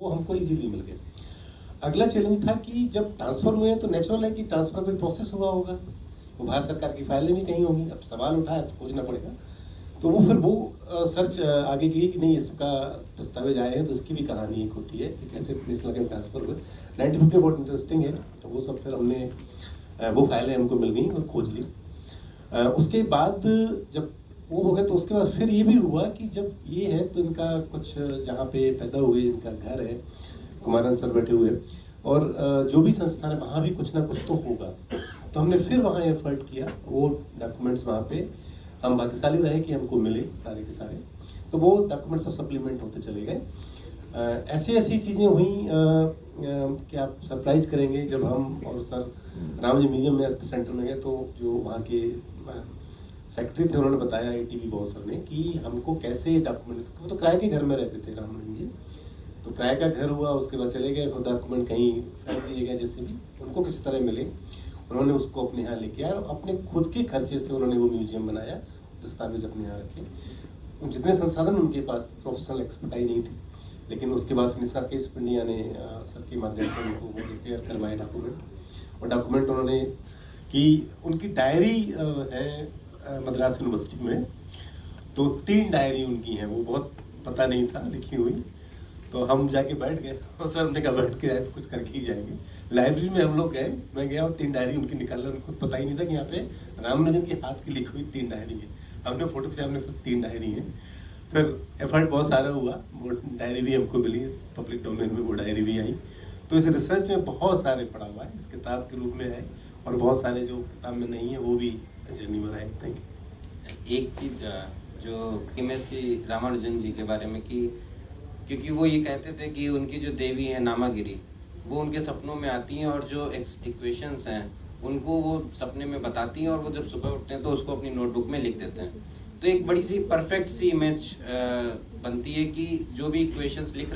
वो हमको इजीली मिल गए। अगला चैलेंज था कि जब ट्रांसफ़र हुए हैं तो नेचुरल है कि ट्रांसफ़र कोई प्रोसेस हुआ होगा, वो भारत सरकार की फाइलें भी कहीं होंगी। अब सवाल उठाया तो खोजना पड़ेगा, तो वो फिर वो सर्च आगे की कि नहीं इसका दस्तावेज आए हैं तो इसकी भी कहानी एक होती है कि कैसे नेशनल के ट्रांसफ़र हुए। 90-50 बहुत इंटरेस्टिंग है, तो वो सब फिर हमने वो फाइलें हमको मिल गई और खोज ली। उसके बाद जब वो हो गया तो उसके बाद फिर ये भी हुआ कि जब ये है तो इनका कुछ जहाँ पे पैदा हुए इनका घर है, कुमारानंद सर बैठे हुए, और जो भी संस्थान है वहाँ भी कुछ ना कुछ तो होगा। तो हमने फिर वहाँ एफर्ट किया, वो डॉक्यूमेंट्स वहाँ पे हम भाग्यशाली रहे कि हमको मिले सारे के सारे, तो वो डॉक्यूमेंट्स सब सप्लीमेंट होते चले गए। ऐसी ऐसी चीज़ें हुई कि आप सरप्राइज करेंगे। जब हम और सर रामोजी म्यूजियम में सेंटर में गए तो जो वहाँ के सेक्रेटरी थे उन्होंने बताया ATV बॉस सर ने कि हमको कैसे डॉक्यूमेंट, वो तो किराए के घर में रहते थे राममोहन जी, तो किराए का घर हुआ, उसके बाद चले गए, डॉक्यूमेंट कहीं फेंक दिए गए, जैसे भी उनको किसी तरह मिले, उन्होंने उसको अपने यहाँ लेके आया और अपने खुद के खर्चे से उन्होंने वो म्यूजियम बनाया, दस्तावेज अपने यहाँ रखे। जितने संसाधन उनके पास थे, प्रोफेशनल एक्सपर्टाइज नहीं थी, लेकिन उसके बाद फिर सर के इंडिया ने सर के माध्यम से उनको वो रिपेयर करवाए डॉक्यूमेंट। और डॉक्यूमेंट उन्होंने कि उनकी डायरी है मद्रास यूनिवर्सिटी में, तो 3 डायरी उनकी हैं, वो बहुत पता नहीं था लिखी हुई, तो हम जाके बैठ गए और सर हमने कहा बैठ के आए तो कुछ करके ही जाएंगे। लाइब्रेरी में हम लोग गए, मैं गया और 3 डायरी उनकी निकाला, उनको पता ही नहीं था कि यहाँ पे रामानुजन के हाथ की लिखी हुई 3 डायरी है। हमने फोटो खिंचाया, हमने सब 3 डायरी हैं। फिर एफर्ट बहुत सारा हुआ, वो डायरी भी हमको मिली, पब्लिक डोमेन में वो डायरी भी आई। तो इस रिसर्च में बहुत सारे पढ़ा हुआ है, इस किताब के रूप में है, और बहुत सारे जो किताब में नहीं है वो भी जर्नी में आए। Thank you. एक चीज़ जो फेमस थी रामानुजन जी के बारे में कि क्योंकि वो ये कहते थे कि उनकी जो देवी है नामागिरी, वो उनके सपनों में आती हैं और जो इक्वेशंस हैं उनको वो सपने में बताती हैं, और वो जब सुबह उठते हैं तो उसको अपनी नोटबुक में लिख देते हैं। तो एक बड़ी सी परफेक्ट सी इमेज बनती है कि जो भी इक्वेशंस लिख रहे